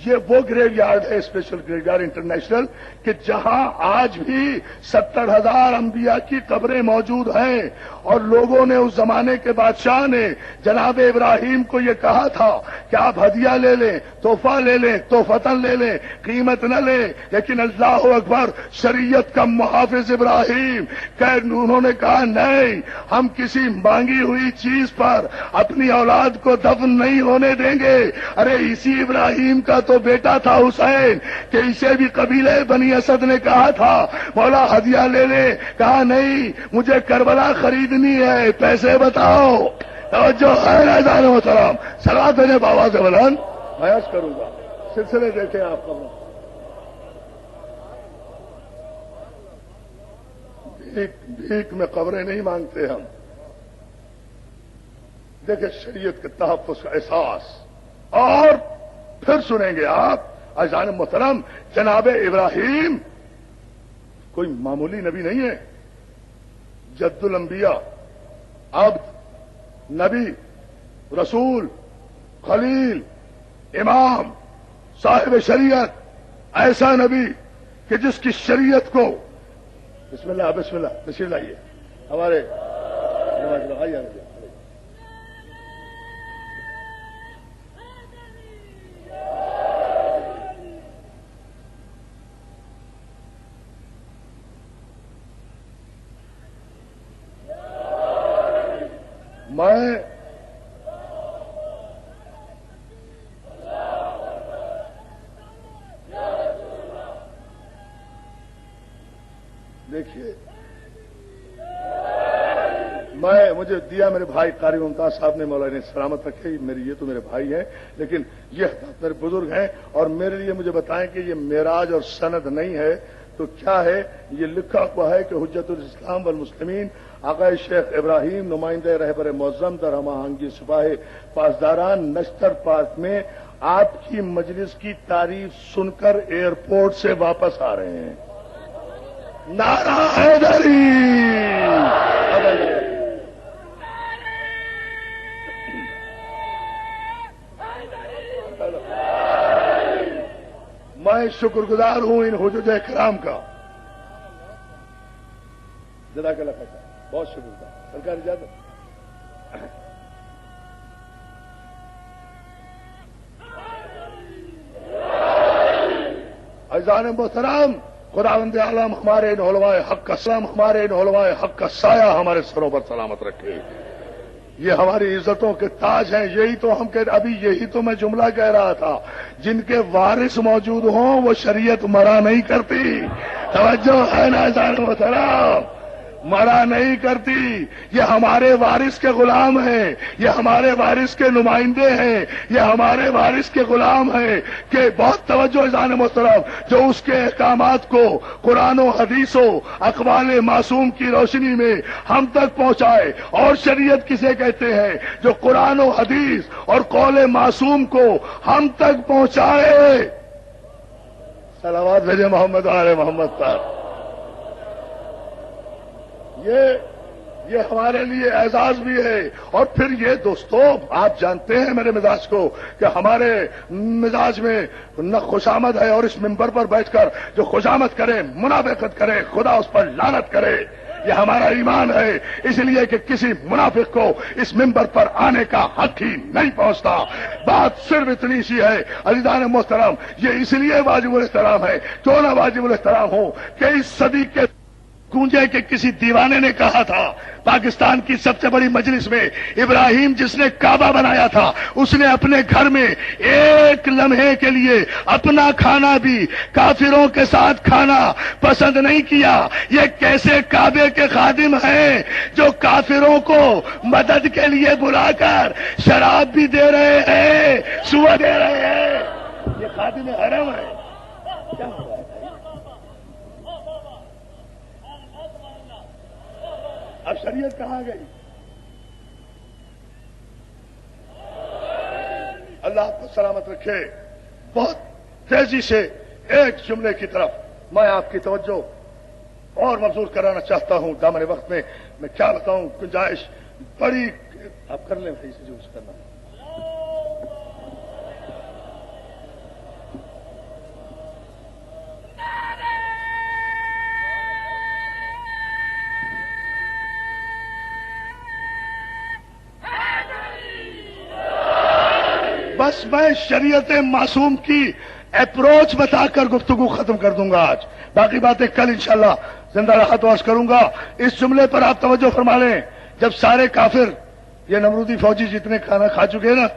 یہ وہ گریو یارڈ ہے، اسپیشل گریو یارڈ انٹرنیشنل، کہ جہاں آج بھی 70,000 انبیاء کی قبریں موجود ہیں۔ اور لوگوں نے، اس زمانے کے بادشاہ نے جناب ابراہیم کو یہ کہا تھا کہ آپ ہدیہ لے لیں، تحفہ لے لیں، تحفتن لے لیں، قیمت نہ لیں، لیکن اللہ اکبر، شریعت کا محافظ ابراہیم انہوں نے کہا نہیں، ہم کسی مانگی ہوئی چیز پر اپنی اولاد کو دفن نہیں ہونے دیں گے۔ ارے اسی ابراہیم کا تو بیٹا تھا حسین، کہ اسے بھی قبیلہ بنی اسد نے کہا تھا مولا ہدیہ لے لے، کہا نہیں، مجھے کربلا خریدنی ہے، پیسے بتاؤ۔ توجہ ہے نا جان محترم، صلوات دینے بابا سے بلند میں عرض کروں گا، سلسلے دیکھیں آپ کو۔ بھیک میں قبریں نہیں مانگتے ہم، دیکھیں شریعت کے تحفظ کا احساس۔ اور پھر سنیں گے آپ عزیزان محترم، جناب ابراہیم کوئی معمولی نبی نہیں ہے، جد الانبیاء، عبد، نبی، رسول، خلیل، امام، صاحب شریعت، ایسا نبی کہ جس کی شریعت کو، بسم اللہ بسم اللہ، تشریف لائیے ہمارے آئیے۔ میں دیکھیے، مجھے دیا میرے بھائی قاری ممتاز صاحب نے، مولا نے سلامت رکھے، یہ تو میرے بھائی ہیں، لیکن یہ میرے بزرگ ہیں اور میرے لیے مجھے بتائیں کہ یہ معراج اور سند نہیں ہے تو کیا ہے؟ یہ لکھا ہوا ہے کہ حجت الاسلام والمسلمین آقا شیخ ابراہیم نمائندہ رہبر معظم در ہم آہنگی سپاہ پاسداران نشتر پارک میں آپ کی مجلس کی تعریف سن کر ایئرپورٹ سے واپس آ رہے ہیں۔ نعرہ حیدری! میں شکر گزار ہوں ان حجج کرام کا، جزاک اللہ خیر، بہت شکر گزار۔ سرکار اجازت؟ عزیزان محترم، خداوند عالم ہمارے ان علماء حق کا سلام، ہمارے ان علماء حق کا سایہ ہمارے سروں پر سلامت رکھے۔ یہ ہماری عزتوں کے تاج ہیں، یہی تو ہم ابھی یہی تو میں جملہ کہہ رہا تھا، جن کے وارث موجود ہوں وہ شریعت مرا نہیں کرتی۔ توجہ ہے نا عزیزان محترم؟ مرا نہیں کرتی۔ یہ ہمارے وارث کے غلام ہیں، یہ ہمارے وارث کے نمائندے ہیں، یہ ہمارے وارث کے غلام ہیں کہ بہت توجہ عزیزان محترم، جو اس کے احکامات کو قرآن و حدیث و اقوال معصوم کی روشنی میں ہم تک پہنچائے۔ اور شریعت کسے کہتے ہیں؟ جو قرآن و حدیث اور قول معصوم کو ہم تک پہنچائے۔ صلوات بھیجے محمد آل محمد پر۔ یہ ہمارے لیے اعزاز بھی ہے۔ اور پھر یہ دوستو، آپ جانتے ہیں میرے مزاج کو کہ ہمارے مزاج میں نہ خوشامد ہے، اور اس منبر پر بیٹھ کر جو خوشامد کرے، منافقت کرے، خدا اس پر لعنت کرے۔ یہ ہمارا ایمان ہے، اس لیے کہ کسی منافق کو اس منبر پر آنے کا حق ہی نہیں پہنچتا۔ بات صرف اتنی سی ہے عزیزان محترم، یہ اس لیے واجب الاحترام ہے، کیوں نہ واجب الاحترام ہو کہ اس صدی کے گونجے کے کسی دیوانے نے کہا تھا، پاکستان کی سب سے بڑی مجلس میں، ابراہیم جس نے کعبہ بنایا تھا، اس نے اپنے گھر میں ایک لمحے کے لیے اپنا کھانا بھی کافروں کے ساتھ کھانا پسند نہیں کیا۔ یہ کیسے کعبے کے خادم ہیں جو کافروں کو مدد کے لیے بلا کر شراب بھی دے رہے ہیں، سوا دے رہے ہیں؟ یہ خادم حرم ہے۔ کیا ہو رہا ہے؟ اب شریعت کہاں گئی؟ اللہ آپ کو سلامت رکھے۔ بہت تیزی سے ایک جملے کی طرف میں آپ کی توجہ اور مبذول کرانا چاہتا ہوں۔ دامن وقت میں کیا بتاؤں، گنجائش بڑی، آپ کر لیں بھائی سے جو کرنا۔ بس میں شریعت معصوم کی اپروچ بتا کر گفتگو ختم کر دوں گا آج، باقی باتیں کل انشاءاللہ زندہ رہا تو عرض کروں گا۔ اس جملے پر آپ توجہ فرما لیں، جب سارے کافر یہ نمرودی فوجی جتنے کھانا کھا چکے نا،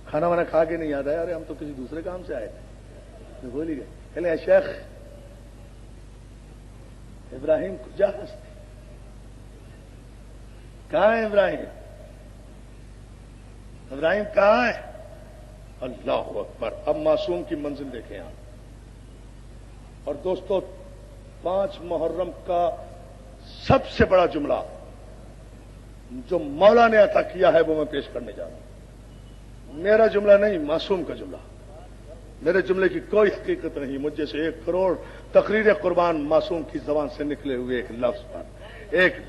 کھانا وانا کھا کے نہیں یاد آیا، ارے ہم تو کسی دوسرے کام سے آئے تھے، بھول ہی گئے۔ کہلے شیخ ابراہیم کجا ہستے، کہاں ہے ابراہیم؟ ابراہیم کہاں ہے؟ اللہ اکبر۔ اب معصوم کی منزل دیکھیں آپ۔ اور دوستو، 5 محرم کا سب سے بڑا جملہ جو مولا نے عطا کیا ہے وہ میں پیش کرنے جا رہا ہوں۔ میرا جملہ نہیں، معصوم کا جملہ۔ میرے جملے کی کوئی حقیقت نہیں، مجھ جیسے 1 کروڑ تقریر قربان معصوم کی زبان سے نکلے ہوئے ایک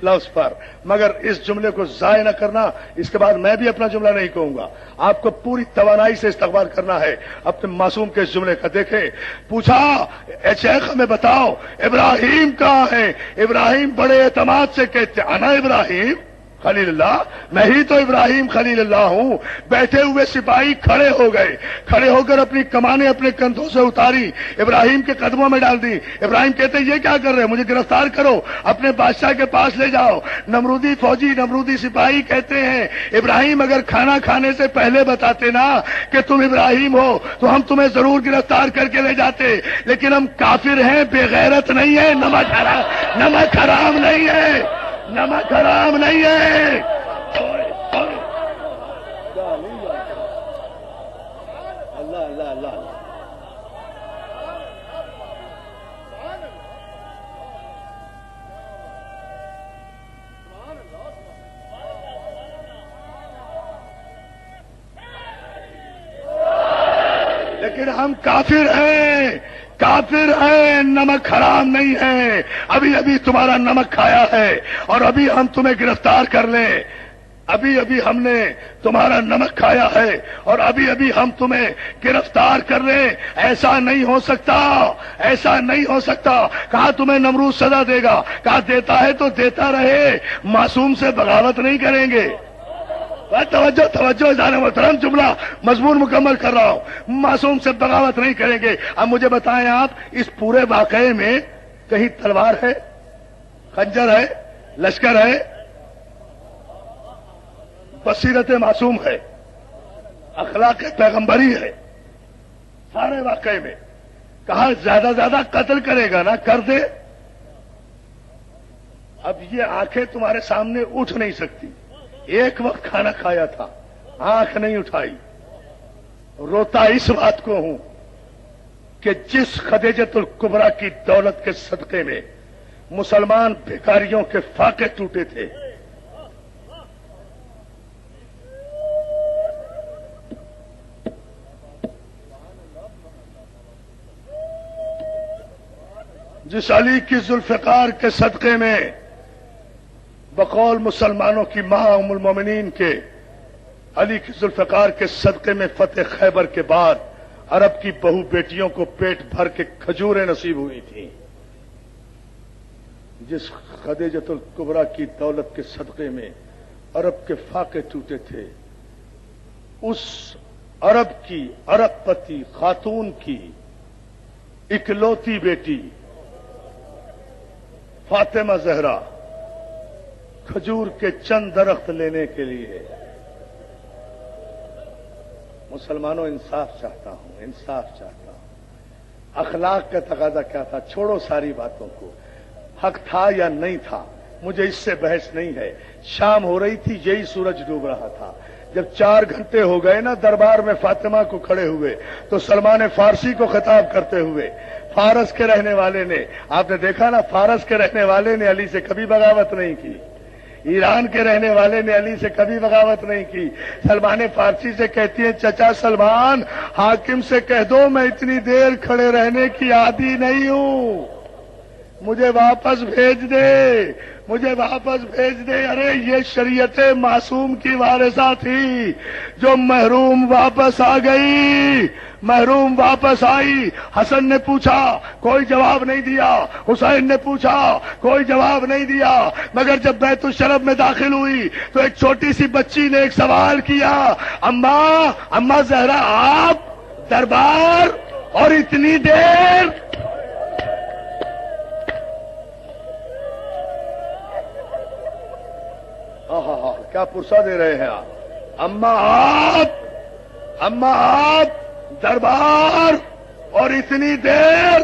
لفظ پر، مگر اس جملے کو ضائع نہ کرنا۔ اس کے بعد میں بھی اپنا جملہ نہیں کہوں گا، آپ کو پوری توانائی سے استقبال کرنا ہے اپنے معصوم کے اس جملے کا۔ دیکھیں، پوچھا اے شیخ ہمیں بتاؤ ابراہیم کہاں ہے؟ ابراہیم بڑے اعتماد سے کہتے انا ابراہیم خلیل اللہ، میں ہی تو ابراہیم خلیل اللہ ہوں۔ بیٹھے ہوئے سپاہی کھڑے ہو گئے، کھڑے ہو کر اپنی کمانیں اپنے کندھوں سے اتاری، ابراہیم کے قدموں میں ڈال دی۔ ابراہیم کہتے یہ کیا کر رہے ہیں؟ مجھے گرفتار کرو، اپنے بادشاہ کے پاس لے جاؤ۔ نمرودی فوجی، نمرودی سپاہی کہتے ہیں ابراہیم اگر کھانا کھانے سے پہلے بتاتے نا کہ تم ابراہیم ہو تو ہم تمہیں ضرور گرفتار کر کے لے جاتے، لیکن ہم کافر ہیں، بے غیرت نہیں ہے، نمک حرام نہیں ہے۔ نمک حرام نہیں ہے. اللہ اللہ اللہ. لیکن ہم کافر ہیں، کافر ہیں، نمک حرام نہیں ہے. ابھی ابھی تمہارا نمک کھایا ہے اور ابھی ہم تمہیں گرفتار کر لیں. ابھی ابھی ہم نے تمہارا نمک کھایا ہے اور ابھی ابھی ہم تمہیں گرفتار کر لیں. ایسا نہیں ہو سکتا، ایسا نہیں ہو سکتا. کہا تمہیں نمرود سزا دے گا، کہا دیتا ہے تو دیتا رہے، معصوم سے بغاوت نہیں کریں گے. توجہ توجہ جانے محترم، جملہ مضمون مکمل کر رہا ہوں. معصوم سے بغاوت نہیں کریں گے. اب مجھے بتائیں آپ، اس پورے واقعے میں کہیں تلوار ہے، خنجر ہے، لشکر ہے؟ بصیرت معصوم ہے، اخلاق پیغمبری ہے. سارے واقعے میں کہا زیادہ زیادہ قتل کرے گا نا، کر دے. اب یہ آنکھیں تمہارے سامنے اٹھ نہیں سکتی. ایک وقت کھانا کھایا تھا، آنکھ نہیں اٹھائی. روتا اس بات کو ہوں کہ جس خدیجۃ الکبریٰ کی دولت کے صدقے میں مسلمان بھکاریوں کے فاقے ٹوٹے تھے، جس علی کی ذوالفقار کے صدقے میں بقول مسلمانوں کی ماں ام المومنین کے علی کی ذوالفقار کے صدقے میں فتح خیبر کے بعد عرب کی بہو بیٹیوں کو پیٹ بھر کے کھجوریں نصیب ہوئی تھیں، جس خدیجۃ الکبریٰ کی دولت کے صدقے میں عرب کے فاقے ٹوٹے تھے، اس عرب کی، عرب پتی خاتون کی اکلوتی بیٹی فاطمہ زہرا کھجور کے چند درخت لینے کے لیے. مسلمانوں، انصاف چاہتا ہوں، انصاف چاہتا ہوں. اخلاق کا تقاضا کیا تھا؟ چھوڑو ساری باتوں کو. حق تھا یا نہیں تھا، مجھے اس سے بحث نہیں ہے. شام ہو رہی تھی، یہی سورج ڈوب رہا تھا. جب 4 گھنٹے ہو گئے نا دربار میں فاطمہ کو کھڑے ہوئے، تو سلمان فارسی کو خطاب کرتے ہوئے، فارس کے رہنے والے نے، آپ نے دیکھا نا، فارس کے رہنے والے نے علی سے کبھی بغاوت نہیں کی، ایران کے رہنے والے نے علی سے کبھی بغاوت نہیں کی. سلمان فارسی سے کہتی ہیں، چچا سلمان، حاکم سے کہہ دو میں اتنی دیر کھڑے رہنے کی عادی نہیں ہوں، مجھے واپس بھیج دے، مجھے واپس بھیج دے. ارے یہ شریعت معصوم کی وارثہ تھی، جو محروم واپس آ گئی، محروم واپس آئی. حسن نے پوچھا، کوئی جواب نہیں دیا. حسین نے پوچھا، کوئی جواب نہیں دیا. مگر جب بیت الشرف میں داخل ہوئی تو ایک چھوٹی سی بچی نے ایک سوال کیا، اماں زہرا، آپ دربار اور اتنی دیر؟ کیا پرسہ دے رہے ہیں آپ. اماں آپ دربار اور اتنی دیر؟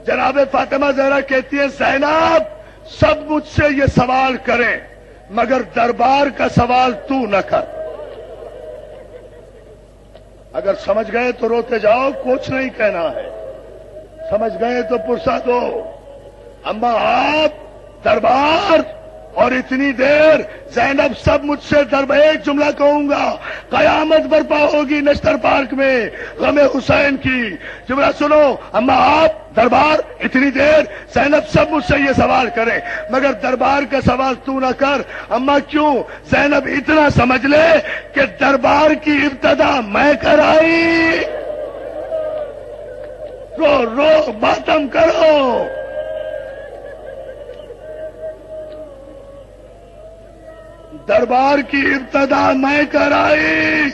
جناب فاطمہ زہرا کہتی ہے، زینب سب مجھ سے یہ سوال کریں مگر دربار کا سوال تو نہ کر. اگر سمجھ گئے تو روتے جاؤ، کچھ نہیں کہنا ہے. سمجھ گئے تو پرسہ دو. اماں آپ دربار اور اتنی دیر؟ زینب سب مجھ سے ایک جملہ کہوں گا، قیامت برپا ہوگی نشتر پارک میں غم حسین کی. جملہ سنو، اما آپ دربار اتنی دیر؟ زینب سب مجھ سے یہ سوال کریں مگر دربار کا سوال تو نہ کر. اما کیوں؟ زینب اتنا سمجھ لے کہ دربار کی ابتدا میں کرائی. رو رو ماتم کرو. دربار کی ابتدا میں کرائی،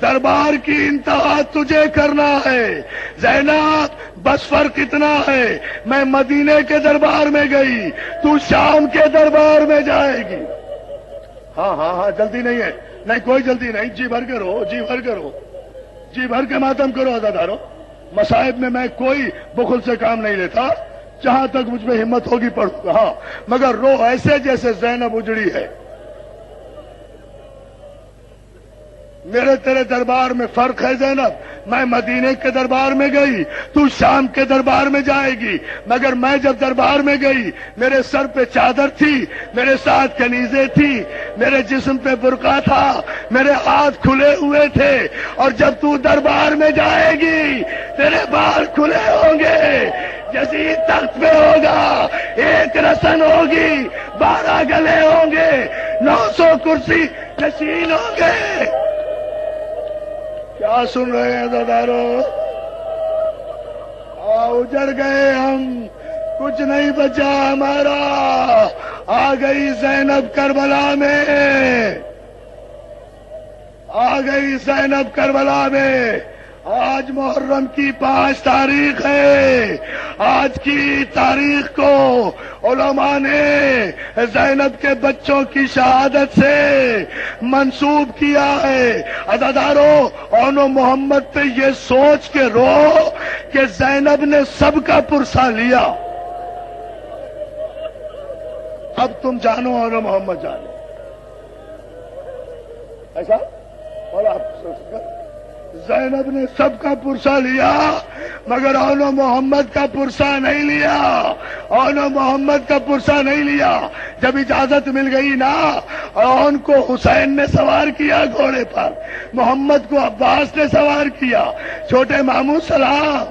دربار کی انتہا تجھے کرنا ہے. زینب بس فرق اتنا ہے، میں مدینے کے دربار میں گئی، تو شام کے دربار میں جائے گی. ہاں جلدی نہیں ہے، نہیں کوئی جلدی نہیں. جی بھر کے رو، جی بھر کے رو، جی بھر کے ماتم کرو عزادارو. مصائب میں میں کوئی بخل سے کام نہیں لیتا. جہاں تک مجھ میں ہمت ہوگی پڑھوں گا، ہاں، مگر رو ایسے جیسے زینب اجڑی ہے۔ میرے تیرے دربار میں فرق ہے زینب، میں مدینے کے دربار میں گئی، تو شام کے دربار میں جائے گی، مگر میں جب دربار میں گئی میرے سر پہ چادر تھی، میرے ساتھ کنیزیں تھی، میرے جسم پہ برقع تھا، میرے ہاتھ کھلے ہوئے تھے، اور جب تو دربار میں جائے گی تیرے بال کھلے ہوں گے، یزید تخت پہ ہوگا، ایک رسن ہوگی، 12 گلے ہوں گے، 900 کرسی نشین ہوں گے۔ کیا سن رہے ہیں دادارو؟ اجڑ گئے ہم، کچھ نہیں بچا ہمارا، آ گئی زینب کربلا میں، آ گئی زینب کربلا میں۔ آج محرم کی 5 تاریخ ہے، آج کی تاریخ کو علماء نے زینب کے بچوں کی شہادت سے منسوب کیا ہے۔ عزادارو، اونو محمد پہ یہ سوچ کے رو کہ زینب نے سب کا پرسہ لیا۔ اب تم جانو اونو محمد جانو، ایسا بولا زینب نے سب کا پرسہ لیا مگر اونو محمد کا پرسہ نہیں لیا، اونو محمد کا پرسہ نہیں لیا۔ جب اجازت مل گئی نا، اون کو حسین نے سوار کیا گھوڑے پر، محمد کو عباس نے سوار کیا، چھوٹے ماموں سلام،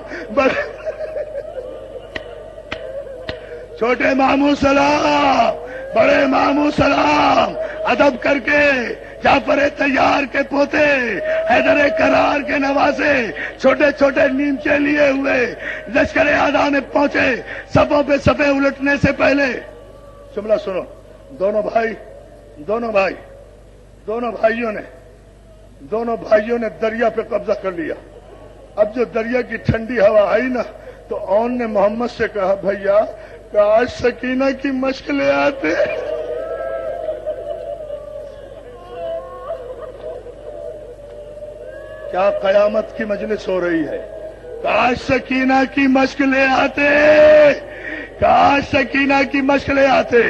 چھوٹے ماموں سلام، بڑے ماموں سلام، ادب کر کے جعفر طیار کے پوتے، حیدر کرار کے نواسے، چھوٹے چھوٹے نیمچے لیے ہوئے لشکر اعظم میں پہنچے۔ صفوں پہ صفیں الٹنے سے پہلے جملہ سنو، دونوں بھائیوں نے دریا پہ قبضہ کر لیا۔ اب جو دریا کی ٹھنڈی ہوا آئی نا تو اون نے محمد سے کہا، بھیا کاش سکینہ کی مشق لے آتے۔ کیا قیامت کی مجلس ہو رہی ہے، کاش سکینہ کی مشق لے آتے، کاش سکینہ کی مشق لے آتے۔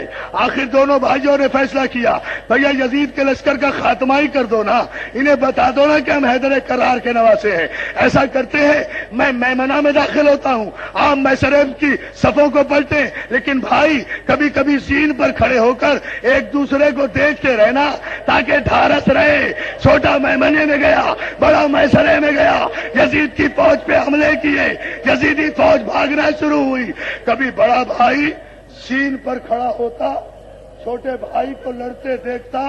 آخر دونوں بھائیوں نے فیصلہ کیا، بھیا یزید کے لشکر کا خاتمہ ہی کر دو نا، انہیں بتا دو نا کہ ہم حیدر کرار کے نواسے ہیں۔ ایسا کرتے ہیں میں میمنہ میں داخل ہوتا ہوں، آپ میسرب کی صفوں کو پلٹیں، لیکن بھائی کبھی کبھی زین پر کھڑے ہو کر ایک دوسرے کو دیکھتے رہنا تاکہ ڈھارس رہے۔ چھوٹا میمنے میں گیا، بڑا میسرے میں گیا، یزید کی فوج پہ حملے کیے، یزیدی فوج بھاگنا شروع ہوئی۔ کبھی بڑا بھائی زین پر کھڑا ہوتا، چھوٹے بھائی کو لڑتے دیکھتا،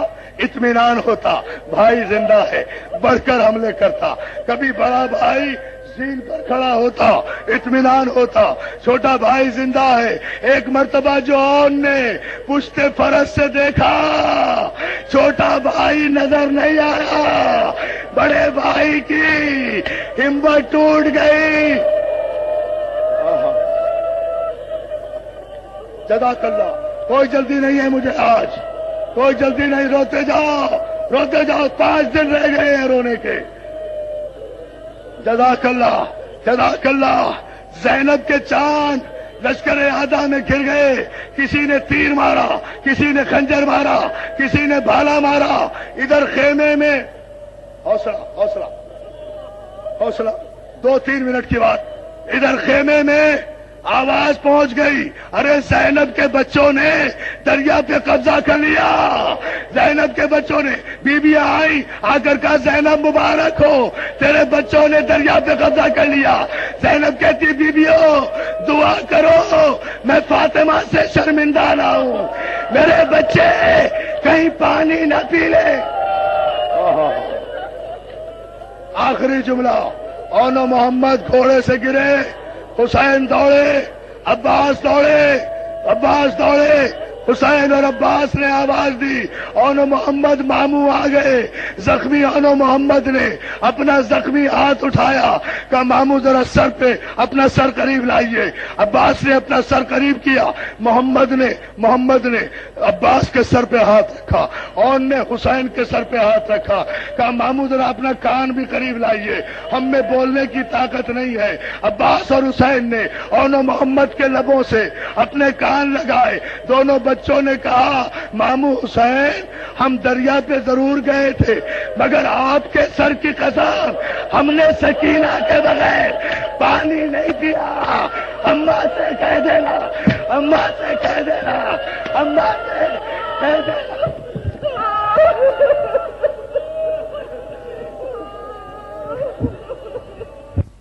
اطمینان ہوتا، بھائی زندہ ہے، بڑھ کر حملے کرتا۔ کبھی بڑا بھائی زین پر کھڑا ہوتا، اطمینان ہوتا، چھوٹا بھائی زندہ ہے۔ ایک مرتبہ جو اون نے پشت فرس سے دیکھا، چھوٹا بھائی نظر نہیں آیا، بڑے بھائی کی ہمت ٹوٹ گئی۔ جزاک اللہ، کوئی جلدی نہیں ہے مجھے آج، کوئی جلدی نہیں، روتے جاؤ، 5 دن رہ گئے ہیں رونے کے۔ جزاک اللہ، جزاک اللہ۔ زینب کے چاند لشکر اعظم میں گر گئے، کسی نے تیر مارا، کسی نے خنجر مارا، کسی نے بھالا مارا۔ ادھر خیمے میں حوصلہ 2-3 منٹ کی بات، ادھر خیمے میں آواز پہنچ گئی، ارے زینب کے بچوں نے دریا پہ قبضہ کر لیا، زینب کے بچوں نے۔ بیویاں آئی، آ کر کہا زینب مبارک ہو، تیرے بچوں نے دریا پہ قبضہ کر لیا۔ زینب کہتی بیویوں دعا کرو میں فاطمہ سے شرمندہ نہ ہوں، میرے بچے کہیں پانی نہ پی لے۔ آخری جملہ، اونو محمد گھوڑے سے گرے، حسین دوڑے، عباس دوڑے، حسین اور عباس نے آواز دی، اونو محمد ماموں آ گئے۔ زخمی اونو محمد نے اپنا زخمی ہاتھ اٹھایا، کہا ماموں ذرا سر پہ اپنا سر قریب لائیے۔ عباس نے اپنا سر قریب کیا، محمد نے عباس کے سر پہ ہاتھ رکھا، اون نے حسین کے سر پہ ہاتھ رکھا، کہا ماموں ذرا اپنا کان بھی قریب لائیے، ہم میں بولنے کی طاقت نہیں ہے۔ عباس اور حسین نے اونو محمد کے لبوں سے اپنے کان لگائے۔ دونوں بچوں نے کہا ماموں حسین ہم دریا پہ ضرور گئے تھے، مگر آپ کے سر کی قسم ہم نے سکینہ کے بغیر پانی نہیں پیا۔ اماں سے کہہ دینا، اماں سے کہہ دینا، اماں سے کہہ دینا۔